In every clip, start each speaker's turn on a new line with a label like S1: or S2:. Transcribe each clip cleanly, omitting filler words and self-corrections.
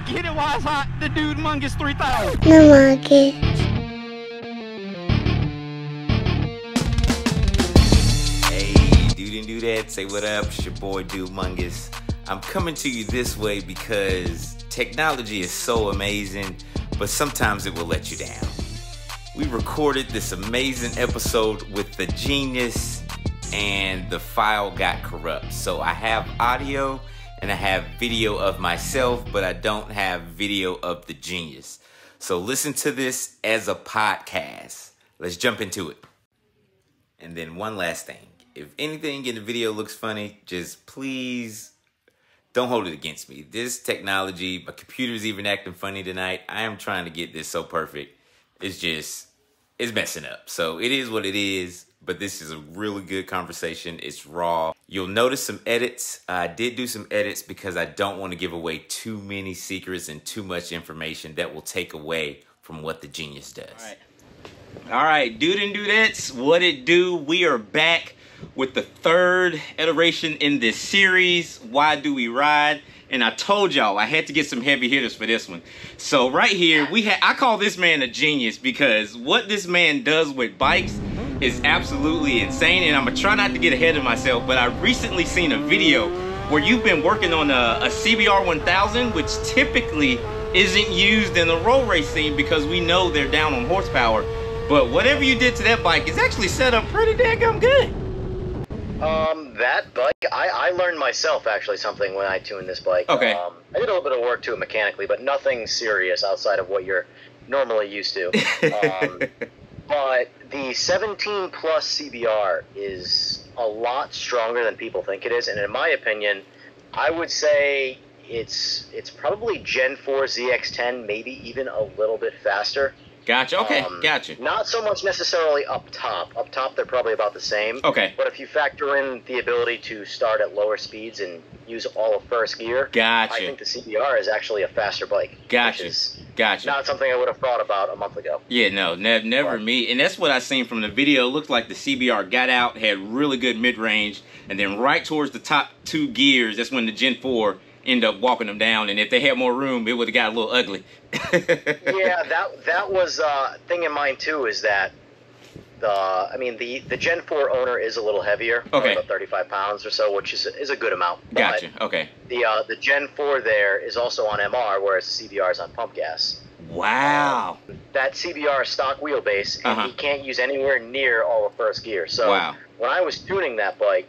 S1: Get it while it's hot. The Dude Mungus 3000.
S2: The monkey.
S3: Hey, Dude and Dudette, say what up? It's your boy Dude Mungus. I'm coming to you this way because technology is so amazing, but sometimes it will let you down. We recorded this amazing episode with the genius and the file got corrupt. So I have audio and I have video of myself, but I don't have video of the genius. So listen to this as a podcast. Let's jump into it. And then one last thing. If anything in the video looks funny, just please don't hold it against me. This technology, my computer's even acting funny tonight. I am trying to get this so perfect. It's messing up. So it is what it is, but this is a really good conversation. It's raw. You'll notice some edits. I did do some edits because I don't want to give away too many secrets and too much information that will take away from what the genius does. All right, Dude and Dudettes, what it do? We are back with the third iteration in this series, Why Do We Ride? And I told y'all I had to get some heavy hitters for this one. So right here, I call this man a genius because what this man does with bikes is absolutely insane. And I'm gonna try not to get ahead of myself, but I recently seen a video where you've been working on a CBR 1000, which typically isn't used in the road race scene because we know they're down on horsepower. But whatever you did to that bike is actually set up pretty daggum good.
S4: That bike, I learned myself actually something when I tuned this bike.
S3: Okay.
S4: I did a little bit of work to it mechanically, but nothing serious outside of what you're normally used to. But the 17 plus CBR is a lot stronger than people think it is, and in my opinion, I would say it's probably Gen 4 ZX10, maybe even a little bit faster.
S3: Gotcha. Okay. Gotcha.
S4: Not so much necessarily up top. Up top, they're probably about the same.
S3: Okay.
S4: But if you factor in the ability to start at lower speeds and use all of first gear,
S3: Gotcha.
S4: I think the CBR is actually a faster bike.
S3: Gotcha.
S4: Which is
S3: Gotcha.
S4: not something I would have thought about a month ago.
S3: Yeah, no, never me. And that's what I seen from the video. It looked like the CBR got out, had really good mid-range, and then right towards the top two gears, that's when the Gen 4 end up walking them down, and if they had more room, it would have got a little ugly.
S4: Yeah, that was thing in mind too, is that the Gen 4 owner is a little heavier,
S3: okay,
S4: about 35 pounds or so, which is a good amount.
S3: Gotcha.
S4: But
S3: okay.
S4: The Gen 4 there is also on MR, whereas the CBR is on pump gas.
S3: Wow.
S4: That CBR is stock wheelbase, and he can't use anywhere near all of first gear. So
S3: wow.
S4: When I was tuning that bike,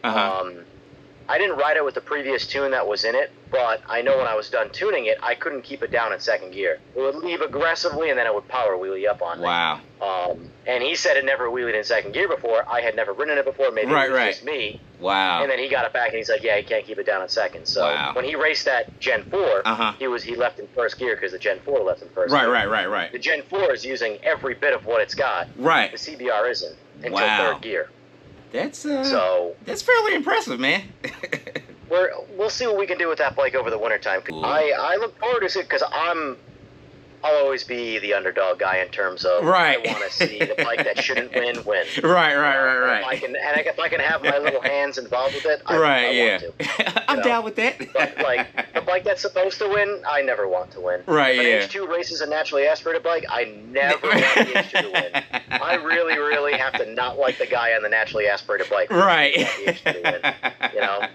S4: I didn't ride it with the previous tune that was in it, but I know when I was done tuning it, I couldn't keep it down in second gear. It would leave aggressively, and then it would power wheelie up on me.
S3: Wow.
S4: And he said it never wheelied in second gear before. I had never ridden it before. Maybe it was just me.
S3: Wow.
S4: And then he got it back, and he said, yeah, he can't keep it down in second. So when he raced that Gen 4, he left in first gear because the Gen 4 left in first gear. Right. The Gen 4 is using every bit of what it's got. Right. The CBR isn't until third gear.
S3: That's fairly impressive, man.
S4: We'll see what we can do with that bike over the wintertime. I look forward to it because I'll always be the underdog guy in terms of I want to see the bike that shouldn't win.
S3: Right.
S4: If I can have my little hands involved with it, I want to.
S3: I'm down with that.
S4: But like the bike that's supposed to win, I never want to win.
S3: Right.
S4: If an H2 races a naturally aspirated bike, I never want the H2 to win. I really have to not like the guy on the naturally aspirated bike.
S3: Right.
S4: The H2 to win, you know.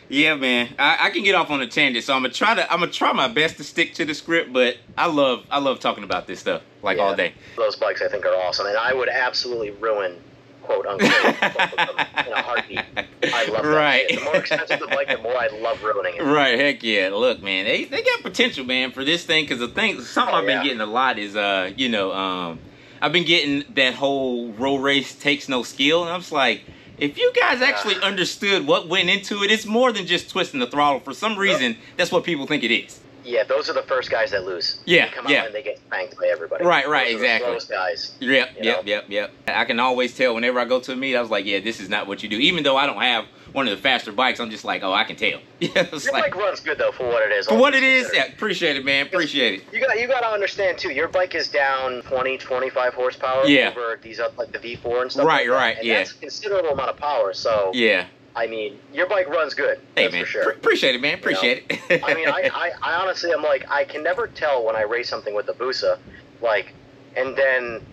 S3: Yeah, man. I can get off on a tangent, so I'm gonna try my best to stick to the script. But I love talking about this stuff all day.
S4: Those bikes I think are awesome, and I would absolutely ruin quote unquote both of them in a heartbeat. I love that shit. The more expensive the bike, the more I love ruining it. Right.
S3: Heck yeah. Look, man, they got potential, man, for this thing. Because something I've been getting a lot is I've been getting that whole road race takes no skill, and I'm just like, if you guys actually understood what went into it, it's more than just twisting the throttle. For some reason, that's what people think it is.
S4: Yeah, those are the first guys that lose.
S3: Yeah,
S4: they come out and they get spanked by everybody.
S3: Right,
S4: those
S3: exactly.
S4: Those guys.
S3: Yep. I can always tell whenever I go to a meet, I was like, yeah, this is not what you do. Even though I don't have one of the faster bikes, I'm just like, oh, I can tell.
S4: Your bike runs good though for what it is.
S3: For what it is, yeah, appreciate it, man. Appreciate it.
S4: You got to understand too. Your bike is down 20, 25 horsepower over these like the V4 and stuff.
S3: Right.
S4: And that's a considerable amount of power. So
S3: yeah.
S4: I mean, your bike runs good.
S3: Hey,
S4: that's
S3: man.
S4: for sure.
S3: Appreciate it, man. Appreciate it.
S4: I mean, I honestly, I'm like, I can never tell when I race something with the busa, like, and then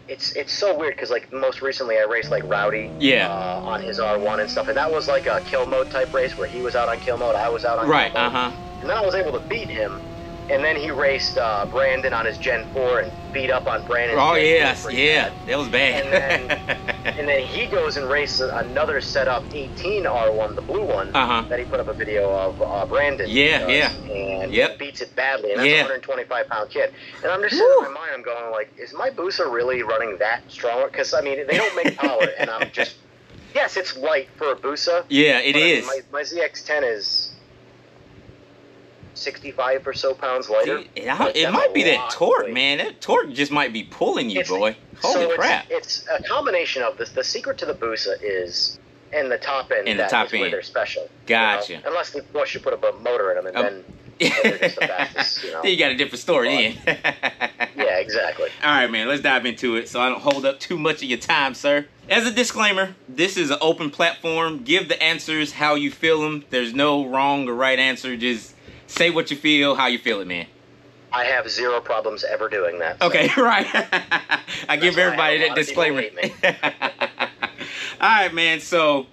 S4: it's so weird because like most recently I raced like Rowdy, on his R1 and stuff, and that was like a kill mode type race where he was out on kill mode, I was out on kill mode, and then I was able to beat him. And then he raced Brandon on his Gen 4 and beat up on Brandon's Gen 4
S3: that was bad.
S4: And then he goes and races another setup 18 R1, the blue one, that he put up a video of Brandon. And he beats it badly, and that's a 125-pound kid. And I'm just sitting in my mind, I'm going like, is my busa really running that strong? Because, I mean, they don't make power, and I'm just, yes, it's light for a busa.
S3: Yeah, it is.
S4: I mean, my ZX-10 is 65 or so pounds lighter.
S3: Dude, it might be that torque, man. That torque just might be pulling you, boy. Holy crap.
S4: It's a combination of this. The secret to the busa is in the top end. Where they're special.
S3: Gotcha.
S4: You know? Unless, of course, you put a motor in them, and then they're just the fastest, you know.
S3: Then you got a different story, then.
S4: Yeah, exactly.
S3: All right, man. Let's dive into it so I don't hold up too much of your time, sir. As a disclaimer, this is an open platform. Give the answers how you feel them. There's no wrong or right answer. Just say what you feel, how you feel it, man.
S4: I have zero problems ever doing that.
S3: So. Okay, right. I give everybody that disclaimer. All right, man. So,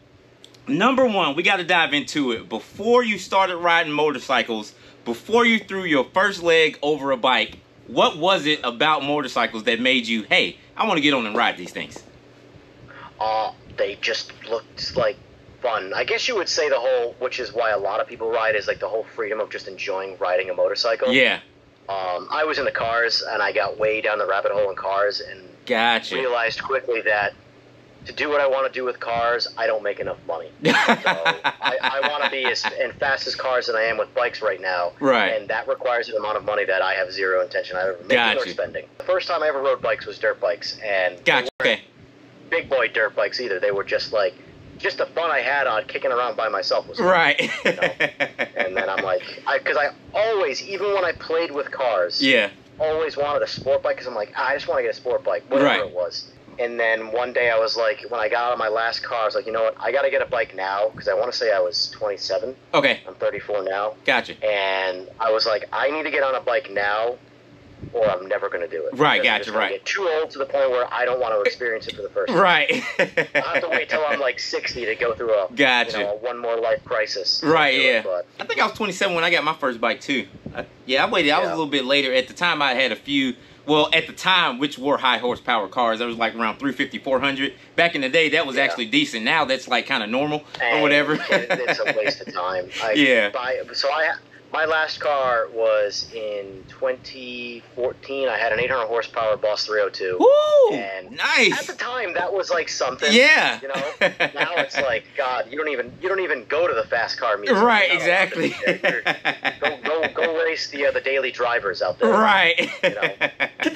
S3: number one, we got to dive into it. Before you started riding motorcycles, before you threw your first leg over a bike, what was it about motorcycles that made you, hey, I want to get on and ride these things?
S4: They just looked like fun. I guess you would say the whole, which is why a lot of people ride, is like the whole freedom of just enjoying riding a motorcycle.
S3: Yeah.
S4: I was in the cars, and I got way down the rabbit hole in cars, and realized quickly that to do what I want to do with cars, I don't make enough money. So I want to be as fast as cars than I am with bikes right now.
S3: Right.
S4: And that requires an amount of money that I have zero intention of ever making or spending. The first time I ever rode bikes was dirt bikes, and big boy dirt bikes either. They were just like, just the fun I had on kicking around by myself was fun,
S3: right.
S4: You know? And then I'm like, because I always, even when I played with cars, always wanted a sport bike, because I'm like, I just want to get a sport bike, whatever it was. And then one day I was like, when I got out of my last car, I was like, you know what, I got to get a bike now, because I want to say I was 27.
S3: Okay.
S4: I'm 34 now.
S3: Gotcha.
S4: And I was like, I need to get on a bike now, or I'm never going to do it.
S3: Right, gotcha, right.
S4: Get too old to the point where I don't want to experience it for the first time.
S3: Right.
S4: I'll have to wait till I'm like 60 to go through a, a one more life crisis.
S3: Right, yeah. But I think I was 27 when I got my first bike too. I waited. I was a little bit later. At the time, I had a few. Well, at the time, which were high horsepower cars, that was like around 350, 400. Back in the day, that was actually decent. Now that's like kind of normal or whatever.
S4: It's a waste of time. My last car was in 2014. I had an 800 horsepower Boss 302.
S3: Woo!
S4: And
S3: nice.
S4: At the time, that was like something.
S3: Yeah.
S4: You know. Now it's like, God, you don't even go to the fast car meets.
S3: Right. Exactly.
S4: Go race the daily drivers out there.
S3: Right.
S4: You know.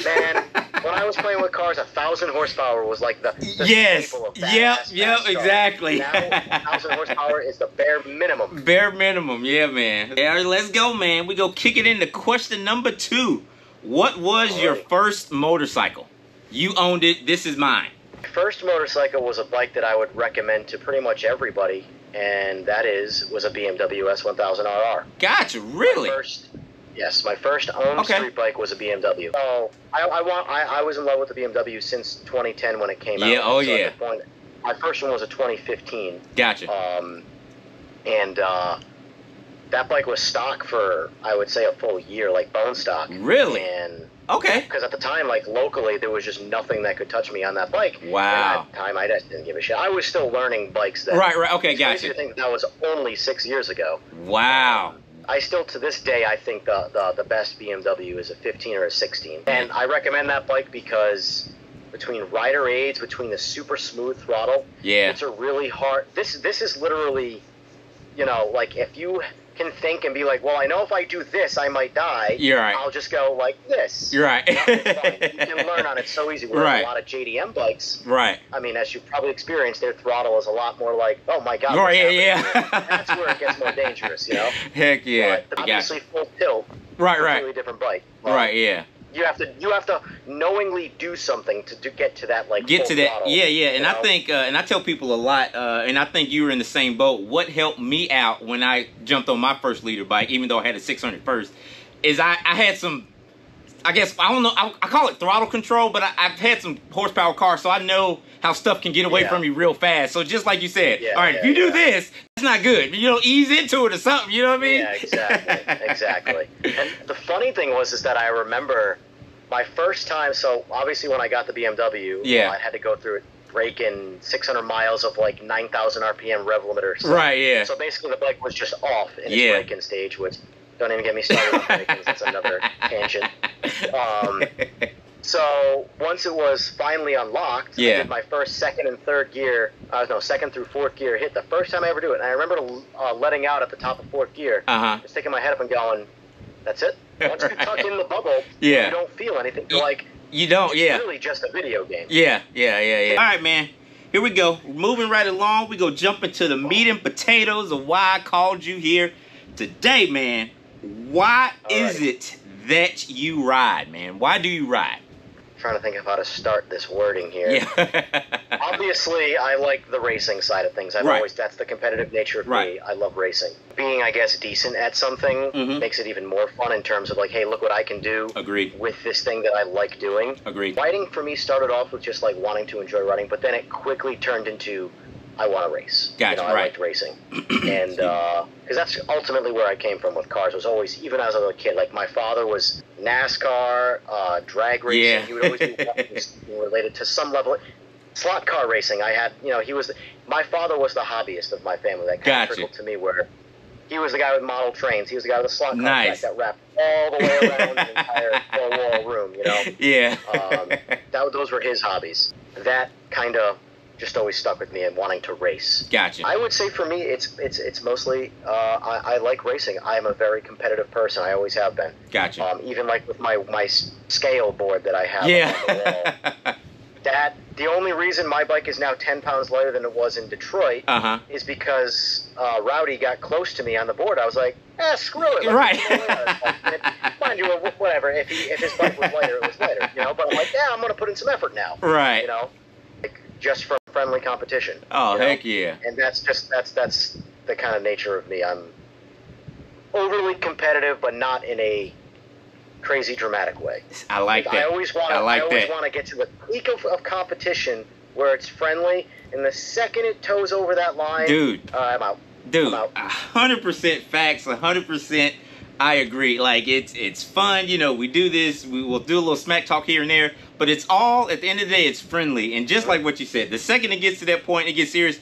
S4: Man, when I was playing with cars, 1,000 horsepower was like the staple of fast
S3: exactly.
S4: Now 1,000 horsepower is the bare minimum.
S3: Bare minimum, yeah, man. Yeah, let's go, man. We go kick it into question number 2. What was your first motorcycle? You owned it. This is mine.
S4: First motorcycle was a bike that I would recommend to pretty much everybody, and that was a BMW S1000RR.
S3: Gotcha, really?
S4: My first owned street bike was a BMW. Oh, I was in love with the BMW since 2010 when it came out.
S3: Yeah,
S4: At the point, my first one was a 2015.
S3: Gotcha.
S4: That bike was stock for, I would say, a full year, like bone stock.
S3: Really?
S4: And
S3: okay.
S4: Because at the time, like locally, there was just nothing that could touch me on that bike.
S3: Wow.
S4: And at the time, I just didn't give a shit. I was still learning bikes then.
S3: Right. Okay, gotcha.
S4: I think that was only 6 years ago.
S3: Wow.
S4: I still, to this day, I think the best BMW is a 15 or a 16. And I recommend that bike because between rider aids, between the super smooth throttle, it's a really hard... This is literally, you know, like if you can think and be like, well, I know if I do this, I might die.
S3: You're right.
S4: I'll just go like this.
S3: You're right.
S4: You can learn on it so easy. Whereas a lot of JDM bikes, I mean, as you've probably experienced, their throttle is a lot more like, oh my God. That's where it gets more dangerous, you know?
S3: Heck yeah.
S4: But obviously full tilt.
S3: Right.
S4: Completely different bike.
S3: Right, yeah.
S4: You have to knowingly do something to get to that, like,
S3: get to that
S4: throttle,
S3: yeah and I think and I tell people a lot and I think you were in the same boat. What helped me out when I jumped on my first leader bike, even though I had a 600 first, is I had some, I guess, I don't know, I call it throttle control, but I've had some horsepower cars, so I know how stuff can get away from you real fast. So just like you said, all right, if you do this, it's not good. You know, ease into it or something, you know what I mean?
S4: Yeah, exactly. And the funny thing is that I remember my first time, so obviously when I got the BMW, I had to go through it, breaking 600 miles of like 9,000 RPM rev limiter. So,
S3: right, yeah.
S4: So basically the bike was just off in its break-in stage, which, don't even get me started on break-ins, that's another tangent. So once it was finally unlocked, I did my first second and third gear, second through fourth gear hit the first time I ever do it. And I remember letting out at the top of fourth gear, just sticking my head up and going, that's it. Once you tuck in the bubble, you don't feel anything. You're like,
S3: you don't,
S4: it's really just a video game.
S3: Yeah. All right, man. Here we go. Moving right along. We go jump into the meat and potatoes of why I called you here today, man. Why is it that you ride, man? Why do you ride?
S4: I'm trying to think of how to start this wording here.
S3: Yeah.
S4: Obviously, I like the racing side of things. That's the competitive nature of me. I love racing. Being, I guess, decent at something makes it even more fun in terms of like, hey, look what I can do with this thing that I like doing. Riding for me started off with just like wanting to enjoy riding, but then it quickly turned into I want to race.
S3: Gotcha,
S4: I liked racing. And because that's ultimately where I came from with cars. It was always, even as a little kid, like my father was NASCAR, drag racing.
S3: Yeah.
S4: He would always be watching something related to some level. Slot car racing, I had, my father was the hobbyist of my family. That kind of trickled to me where he was the guy with model trains. He was the guy with the slot car track that wrapped all the way around the entire four-wall room,
S3: Yeah.
S4: Those were his hobbies. That kind of just always stuck with me and wanting to race.
S3: Gotcha.
S4: I would say for me, it's mostly I like racing. I am a very competitive person. I always have been.
S3: Gotcha.
S4: Even like with my scale board that I have on the wall. The only reason my bike is now 10 pounds lighter than it was in Detroit is because Rowdy got close to me on the board. I was like, screw it.
S3: Right.
S4: Mind you, whatever. If his bike was lighter, it was lighter. But I'm like, I'm going to put in some effort now.
S3: Right.
S4: Just for friendly competition.
S3: Oh, heck yeah.
S4: And that's the kind of nature of me. I'm overly competitive, but not in a crazy dramatic way.
S3: I like that.
S4: I always want to get to the peak of competition where it's friendly, and the second it toes over that line, I'm out.
S3: Dude, 100% facts, 100%. I agree. Like, it's fun, we do this, we will do a little smack talk here and there, but it's all, at the end of the day, it's friendly. And just like what you said, the second it gets to that point, it gets serious.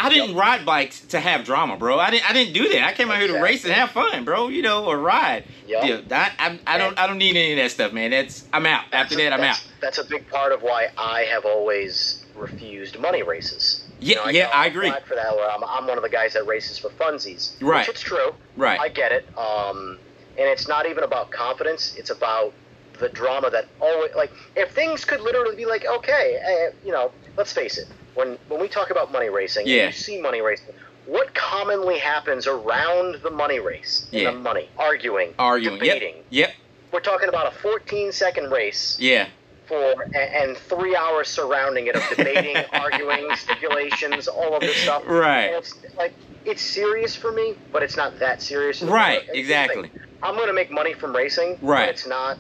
S3: I didn't ride bikes to have drama, bro. I didn't do that. I came out here to race and have fun, bro, or ride. I don't need any of that stuff, man. I'm out. After that, I'm out.
S4: That's a big part of why I have always refused money races.
S3: I agree.
S4: For that, where I'm one of the guys that races for funsies.
S3: Right.
S4: Which it's true.
S3: Right.
S4: I get it. And it's not even about confidence. It's about the drama that always, like, if things could literally be like, okay, let's face it. When we talk about money racing, and you see money racing, what commonly happens around the money race? The money. Arguing. Debating.
S3: Yep.
S4: We're talking about a 14-second race.
S3: Yeah.
S4: And 3 hours surrounding it of debating, arguing, stipulations, all of this stuff.
S3: Right.
S4: And it's serious for me, but it's not that serious.
S3: Right, exactly.
S4: I'm going to make money from racing, but it's not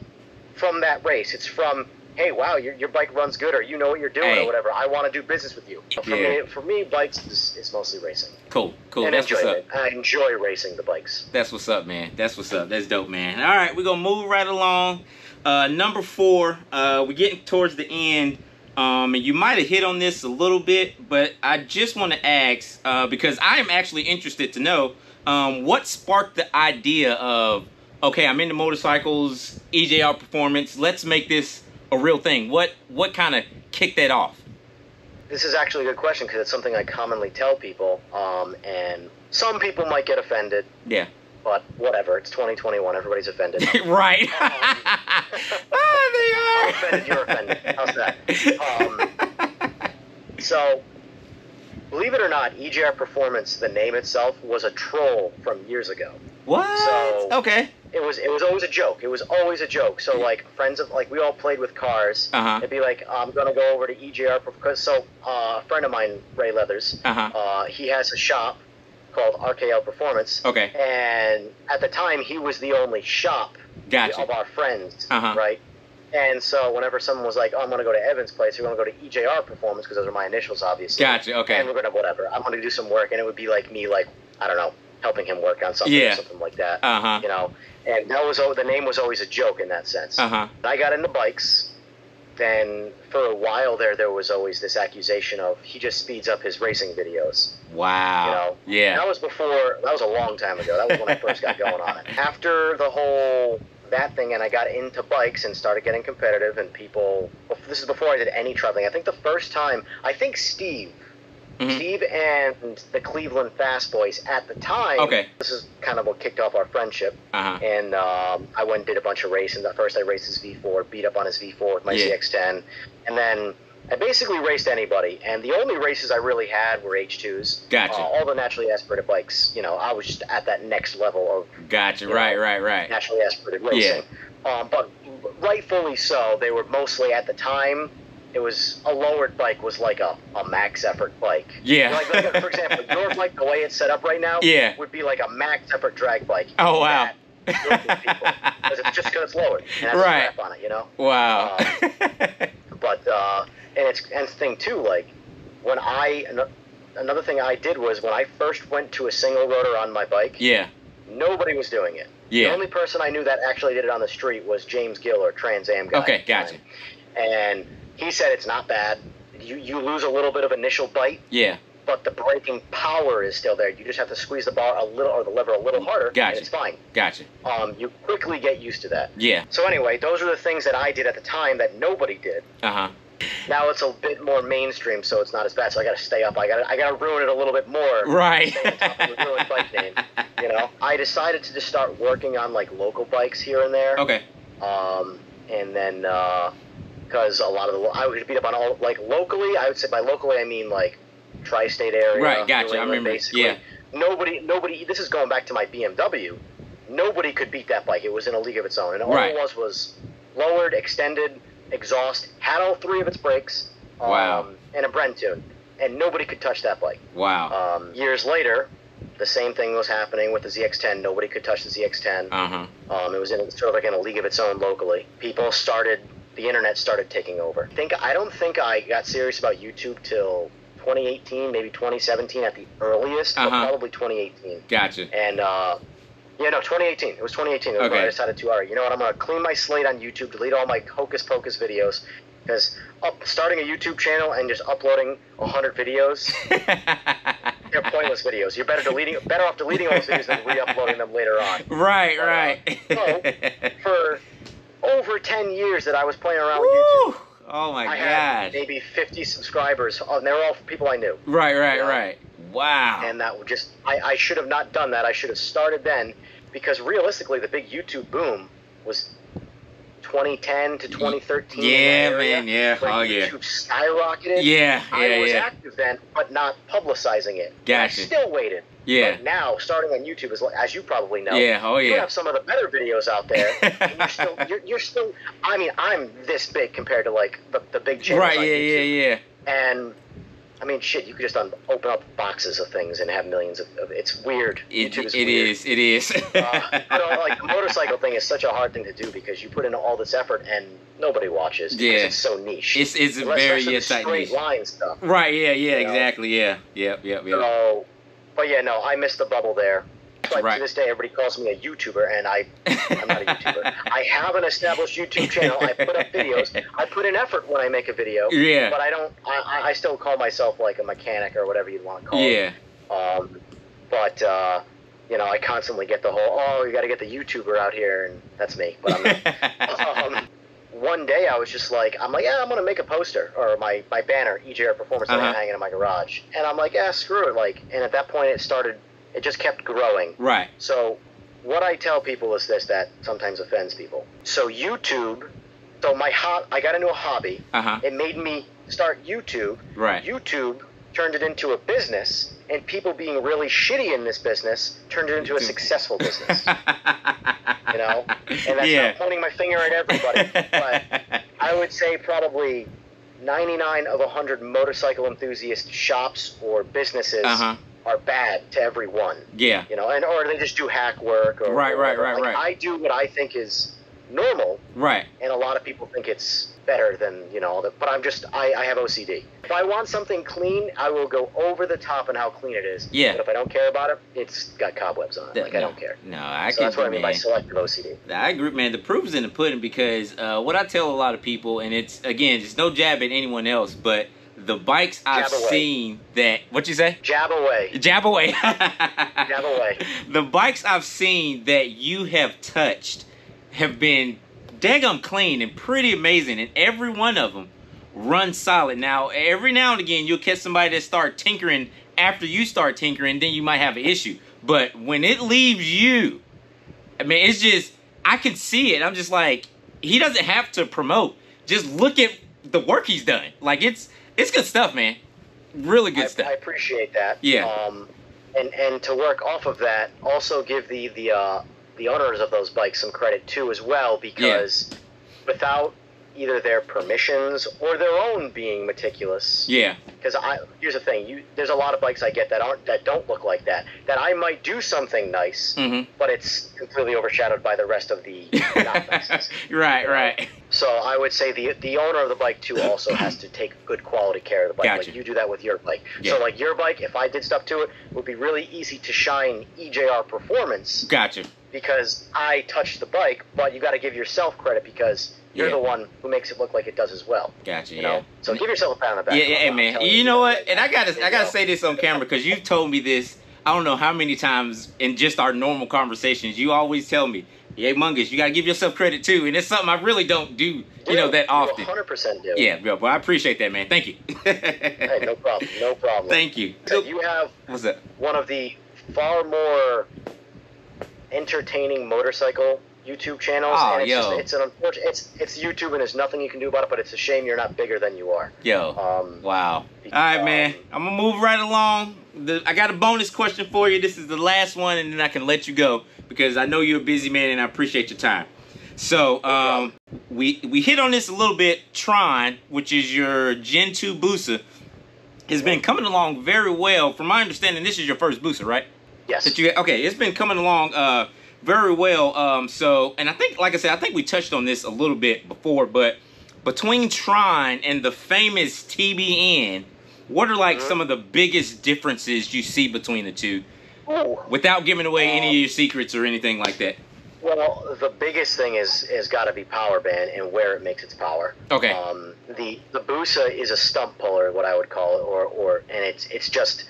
S4: from that race. It's from, hey, wow, your bike runs good, or you know what you're doing, or whatever. I want to do business with you. For me, bikes is mostly racing.
S3: Cool.
S4: And
S3: that's what's up.
S4: I enjoy racing the bikes.
S3: That's what's up, man. That's what's up. That's dope, man. All right, we're going to move right along. Number 4, we're getting towards the end, and you might have hit on this a little bit, but I just want to ask, because I am actually interested to know, what sparked the idea of, okay, I'm into motorcycles, Ejrperformance, let's make this a real thing. What kind of kicked that off?
S4: This is actually a good question, because it's something I commonly tell people, and some people might get offended.
S3: Yeah.
S4: But whatever, it's 2021, everybody's offended.
S3: Right. They are.
S4: I'm offended, you're offended. How's that? So, believe it or not, Ejrperformance, the name itself, was a troll from years ago.
S3: What?
S4: So,
S3: okay.
S4: it was always a joke. It was always a joke. So like friends of like we all played with cars. It'd be like I'm gonna go over to EJR because a friend of mine, Ray Leathers, he has a shop called Ejrperformance.
S3: Okay.
S4: And at the time, he was the only shop of our friends, right? And so whenever someone was like, "Oh, I'm gonna go to Evan's place," we're gonna go to Ejrperformance because those are my initials, obviously.
S3: Gotcha. Okay.
S4: And we're gonna whatever. I'm gonna do some work, and it would be like me, like I don't know, helping him work on something or something like that. You know. And that was the name was always a joke in that sense. I got into bikes. Then for a while there was always this accusation of he just speeds up his racing videos.
S3: Wow.
S4: You know?
S3: Yeah.
S4: That was a long time ago. That was when I first got going on it. After the whole that thing, and I got into bikes and started getting competitive, and people. This is before I did any traveling. I think the first time, Steve and the Cleveland Fast Boys at the time. Okay. This is kind of what kicked off our friendship. And I went and did a bunch of racing. At first, I raced his V4, beat up on his V4 with my ZX10, and then I basically raced anybody. And the only races I really had were H2s.
S3: Gotcha.
S4: All the naturally aspirated bikes. You know, I was just at that next level of.
S3: Gotcha. Right.
S4: Naturally aspirated racing. But rightfully so. They were mostly at the time. It was a lowered bike was like a max effort bike. Yeah. Like for example, your bike, the way it's set up right now, would be like a max effort drag bike.
S3: Oh wow.
S4: Because it's just because it's lowered and has a strap on it, you know.
S3: Wow.
S4: But and the thing too, like when another thing I did was when I first went to a single rotor on my bike. Yeah. Nobody was doing it. Yeah. The only person I knew that actually did it on the street was James Gill, or Trans Am guy. Okay, gotcha. And he said it's not bad. You lose a little bit of initial bite. Yeah. But the braking power is still there. You just have to squeeze the bar a little or the lever a little harder. Gotcha. And it's fine. Gotcha. You quickly get used to that. Yeah. So anyway, those are the things that I did at the time that nobody did. Now it's a bit more mainstream, so it's not as bad. So I got to stay up. I got to ruin it a little bit more. Right. Stay on top of the ruined bike name. You know. I decided to just start working on like local bikes here and there. Okay. And then. Because a lot of I would beat up on all, like, locally, I would say by locally, I mean, like, tri-state area. Right, gotcha, I remember, basically. Nobody, this is going back to my BMW, nobody could beat that bike. It was in a league of its own. And all it was lowered, extended, exhaust, had all three of its brakes, and a Bren tune. And nobody could touch that bike. Wow. Years later, the same thing was happening with the ZX10. Nobody could touch the ZX10. It was sort of like in a league of its own locally. The internet started taking over. I don't think I got serious about YouTube till 2018, maybe 2017 at the earliest, but probably 2018. Gotcha. And, 2018. It was 2018. It was when I decided to, all right, you know what, I'm going to clean my slate on YouTube, delete all my hocus pocus videos, because starting a YouTube channel and just uploading 100 videos, they're pointless videos. You're better off deleting all those videos than re-uploading them later on. Right. So, for over 10 years that I was playing around with YouTube. Oh my god! I had maybe 50 subscribers, and they were all people I knew. Right. Wow. And that would just, I should have not done that. I should have started then, because realistically, the big YouTube boom was 2010 to 2013. Yeah, man. Yeah. YouTube skyrocketed. I was active then, but not publicizing it. Gotcha. I still waited. Yeah. But now, starting on YouTube, is, as you probably know, you have some of the better videos out there. And you're still. I mean, I'm this big compared to like the big channels. Right. On YouTube. And I mean, shit, you could just open up boxes of things and have millions of. It's weird. YouTube is weird. It is. Like the motorcycle thing is such a hard thing to do because you put in all this effort and nobody watches because it's so niche. It's very tight straight line stuff. Right. Yeah. Exactly. Yeah. So, but yeah, no, I missed the bubble there. Like to this day, everybody calls me a YouTuber, and I'm not a YouTuber. I have an established YouTube channel. I put up videos. I put in effort when I make a video. Yeah. But I don't. I still call myself like a mechanic or whatever you'd want to call it. But I constantly get the whole, you got to get the YouTuber out here, and that's me. But I'm not. One day I was just like, I'm gonna make a poster or my banner, Ejrperformance, that I'm hanging in my garage, and I'm like, screw it, and at that point it just kept growing. Right. So what I tell people is this, that sometimes offends people. So YouTube, I got into a hobby. It made me start YouTube. Right. YouTube turned it into a business, and people being really shitty in this business turned it into a successful business. You know? And that's not pointing my finger at everybody, but I would say probably 99 of 100 motorcycle enthusiast shops or businesses are bad to everyone. Yeah. You know, and or they just do hack work or
S3: right.
S4: I do what I think is normal. Right. And a lot of people think it's better than, you know, but I have OCD. If I want something clean, I will go over the top on how clean it is. Yeah. But if I don't care about it, it's got cobwebs on it. I don't care.
S3: No,
S4: that's what I mean by selective OCD.
S3: I agree, man. The proof is in the pudding because what I tell a lot of people, and it's, again, it's no jab at anyone else, but the bikes I've seen that... What you say?
S4: Jab away.
S3: Jab away.
S4: Jab away.
S3: The bikes I've seen that you have touched have been daggum clean and pretty amazing, and every one of them runs solid. Now, every now and again, you'll catch somebody that start tinkering after you start tinkering, then you might have an issue. But when it leaves you, I mean, it's just, I can see it. I'm just like, he doesn't have to promote. Just look at the work he's done. Like, it's good stuff, man. Really good stuff.
S4: I appreciate that.
S3: Yeah.
S4: And to work off of that, also give the owners of those bikes some credit too as well, because without either their permissions or their own being meticulous. Yeah. Because here's the thing, there's a lot of bikes I get that don't look like that. That I might do something nice, but it's completely overshadowed by the rest of the not niceness.
S3: Right.
S4: So I would say the owner of the bike too also has to take good quality care of the bike.
S3: Gotcha.
S4: Like you do that with your bike. Yeah. So like your bike, if I did stuff to it, would be really easy to shine Ejrperformance.
S3: Gotcha.
S4: Because I touched the bike, but you got to give yourself credit because you're the one who makes it look like it does as well.
S3: Gotcha.
S4: You know? So give yourself a pat on the back.
S3: Yeah, man. You know what? And I gotta say this on camera because you've told me this. I don't know how many times in just our normal conversations. You always tell me, "Hey, Mungus, you gotta give yourself credit too," and it's something I really don't do, that often.
S4: 100% do.
S3: Yeah, bro. But I appreciate that, man. Thank you.
S4: Hey, no problem. No problem.
S3: Thank you.
S4: So you have one of the far more entertaining motorcycle YouTube channels.
S3: Oh,
S4: and it's an unfortunate. It's YouTube, and there's nothing you can do about it. But it's a shame you're not bigger than you are.
S3: Wow. All right, man. I'm gonna move right along. I got a bonus question for you. This is the last one, and then I can let you go because I know you're a busy man, and I appreciate your time. So we hit on this a little bit. Tron, which is your Gen 2 busa, has been coming along very well. From my understanding, this is your first busa, right?
S4: Yes.
S3: Okay, it's been coming along very well. So, and I think, like I said, I think we touched on this a little bit before, but between Tron and the famous TBN, what are like some of the biggest differences you see between the two? Without giving away any of your secrets or anything like that.
S4: Well, the biggest thing is got to be power band and where it makes its power.
S3: Okay.
S4: The busa is a stump puller, what I would call it, and it's just,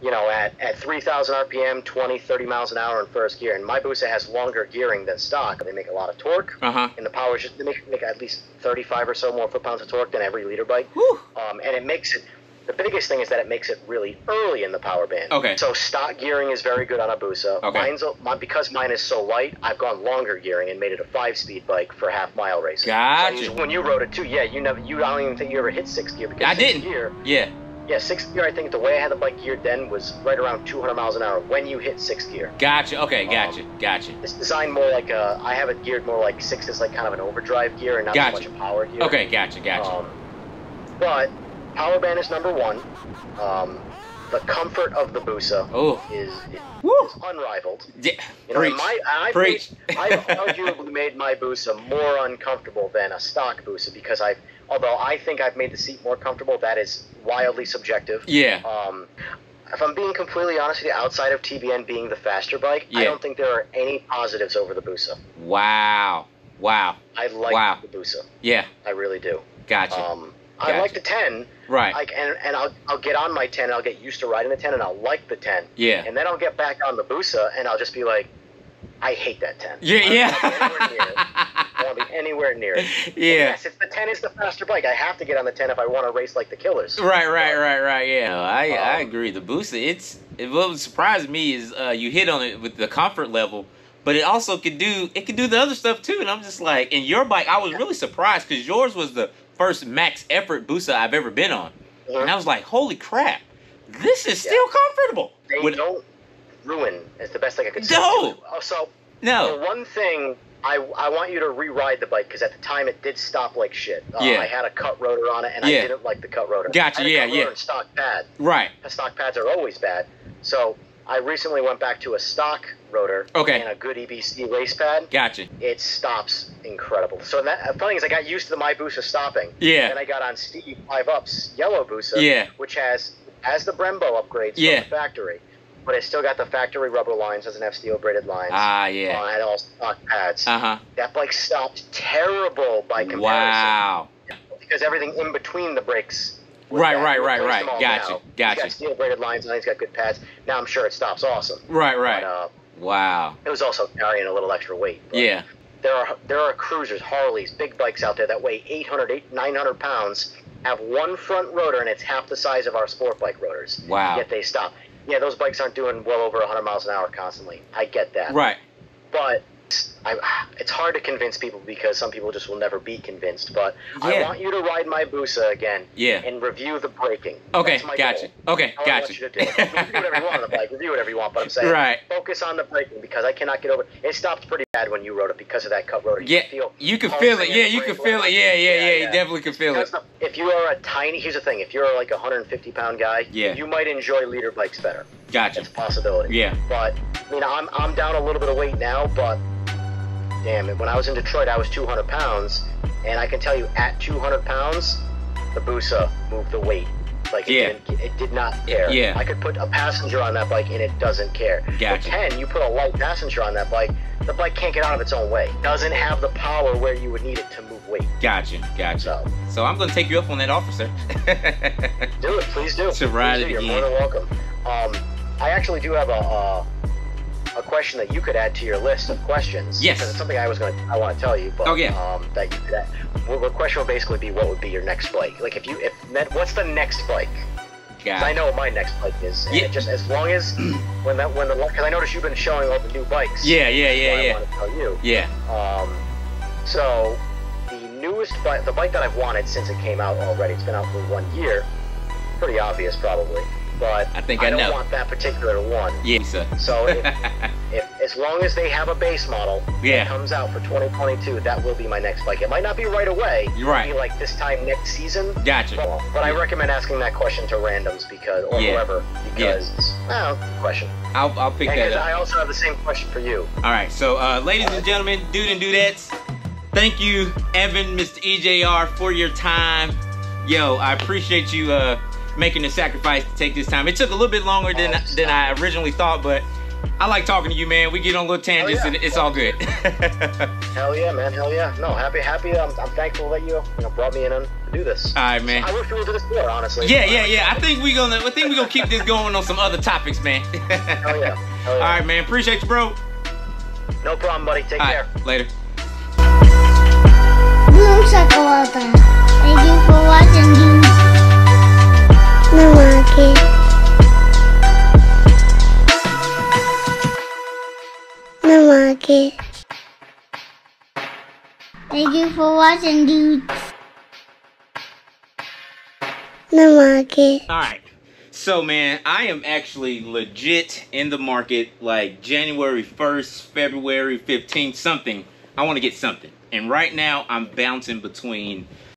S4: at 3,000 RPM, 20, 30 miles an hour in first gear. And my busa has longer gearing than stock. They make a lot of torque. And the power they make at least 35 or so more foot-pounds of torque than every leader bike. And it makes it. The biggest thing is that it makes it really early in the power band.
S3: Okay.
S4: So stock gearing is very good on a busa.
S3: Okay.
S4: Because mine is so light, I've gone longer gearing and made it a 5-speed bike for half-mile racing.
S3: Gotcha.
S4: So when you rode it too, I don't even think you ever hit 6th gear. Because
S3: I didn't.
S4: Gear,
S3: yeah,
S4: 6th gear, I think the way I had the bike geared then was right around 200 miles an hour when you hit 6th gear.
S3: Gotcha. Okay, gotcha.
S4: It's designed more like I have it geared more like 6th is like kind of an overdrive gear and not so much a power gear.
S3: Okay, gotcha.
S4: But power band is number one. The comfort of the busa is unrivaled.
S3: Yeah.
S4: I've arguably made my busa more uncomfortable than a stock busa because although I think I've made the seat more comfortable, that is wildly subjective.
S3: Yeah.
S4: If I'm being completely honest with you, outside of TBN being the faster bike, I don't think there are any positives over the busa.
S3: Wow.
S4: I like the busa.
S3: Yeah.
S4: I really do.
S3: Gotcha.
S4: I like the 10.
S3: Right.
S4: And I'll get on my 10 and I'll get used to riding the 10 and I'll like the 10.
S3: Yeah.
S4: And then I'll get back on the busa and I'll just be like, I hate that 10.
S3: Yeah.
S4: I don't want to be anywhere near it.
S3: Yeah.
S4: Yes, if the 10 is the faster bike, I have to get on the 10 if I want to race like the killers.
S3: Right. Yeah. No, I agree. The busa, what surprised me is you hit on it with the comfort level, but it also could do the other stuff too. And I'm just like, in your bike, I was really surprised because yours was the first max effort busa I've ever been on. And I was like, holy crap. This is still comfortable.
S4: They don't ruin. It's the best thing I could say.
S3: No.
S4: So,
S3: no.
S4: The one thing I want you to re-ride the bike because at the time it did stop like shit. I had a cut rotor on it and I didn't like the cut rotor.
S3: Gotcha.
S4: I had a cut rotor and stock pad.
S3: Right.
S4: The stock pads are always bad. So I recently went back to a stock rotor and a good EBC race pad.
S3: Gotcha.
S4: It stops incredible. So the funny thing is I got used to the My Busa stopping.
S3: Yeah.
S4: Then I got on Steve 5-Up's yellow Busa, which has the Brembo upgrades from the factory. But it's still got the factory rubber lines, doesn't have steel braided lines. And all stock pads. That bike stopped terrible by comparison.
S3: Wow.
S4: Because everything in between the brakes.
S3: Right. Gotcha.
S4: He's got steel braided lines and he's got good pads. Now I'm sure it stops awesome.
S3: Right.
S4: But,
S3: wow.
S4: It was also carrying a little extra weight.
S3: Yeah.
S4: There are cruisers, Harleys, big bikes out there that weigh 900 pounds, have one front rotor, and it's half the size of our sport bike rotors.
S3: Wow.
S4: Yet they stop. Yeah, those bikes aren't doing well over 100 miles an hour constantly. I get that.
S3: Right.
S4: But it's hard to convince people because some people just will never be convinced. But I want you to ride my Busa again and review the braking.
S3: Okay, gotcha. Okay, gotcha.
S4: I want you to do it. Review whatever you want on the bike. Review whatever you want. But I'm saying focus on the braking because I cannot get over it. It stopped pretty bad when you rode it because of that cut rotor.
S3: You can feel it. You can feel it. You definitely can feel it.
S4: If you are here's the thing. If you're like a 150-pound guy, you might enjoy leader bikes better.
S3: Gotcha.
S4: It's a possibility.
S3: Yeah.
S4: But, I'm down a little bit of weight now, but damn it, when I was in Detroit, I was 200 pounds, and I can tell you, at 200 pounds, the Busa moved the weight. Like, it did not care.
S3: Yeah.
S4: I could put a passenger on that bike, and it doesn't care.
S3: Gotcha.
S4: You put a light passenger on that bike, the bike can't get out of its own way. It doesn't have the power where you would need it to move weight.
S3: Gotcha. So I'm going to take you up on that offer, sir.
S4: Do it, please do.
S3: To ride it
S4: You're
S3: again.
S4: more than welcome. I actually do have a question that you could add to your list of questions.
S3: Yes.
S4: Because it's something I want to tell you. But, that you could add. Well, the question would basically be, what would be your next bike? Like, what's the next bike? Because I know what my next bike is. And it just as long as because I noticed you've been showing all the new bikes.
S3: Yeah.
S4: I want to tell you.
S3: Yeah.
S4: So the newest bike, the bike that I've wanted since it came out already, it's been out for 1 year. Pretty obvious, probably. But I don't want that particular one.
S3: Yeah, sir.
S4: So if as long as they have a base model that comes out for 2022, that will be my next bike. It might not be right away.
S3: You're right.
S4: It'll be like this time next season.
S3: Gotcha.
S4: But I recommend asking that question to randoms or whoever because question.
S3: I'll pick that up.
S4: I also have the same question for you.
S3: All right. So, ladies and gentlemen, Dude and Dudettes, thank you, Evan, Mr. EJR, for your time. Yo, I appreciate you making the sacrifice to take this time. It took a little bit longer than I originally thought, but I like talking to you, man. We get on little tangents and it's all good.
S4: Hell yeah, man. Hell yeah. No, happy. I'm thankful that you brought me in to do this.
S3: All right, man.
S4: I wish we would do this more, honestly.
S3: Yeah. I think we're gonna keep this going on some other topics, man.
S4: Hell yeah.
S3: All right, man. Appreciate you, bro.
S4: No problem, buddy. Take care.
S3: Later.
S2: Boom shakalaka. Thank you for watching, dude. No market. No market. Thank you for watching, dude. No market.
S3: Alright. So, man, I am actually legit in the market like January 1st, February 15th, something. I want to get something. And right now, I'm bouncing between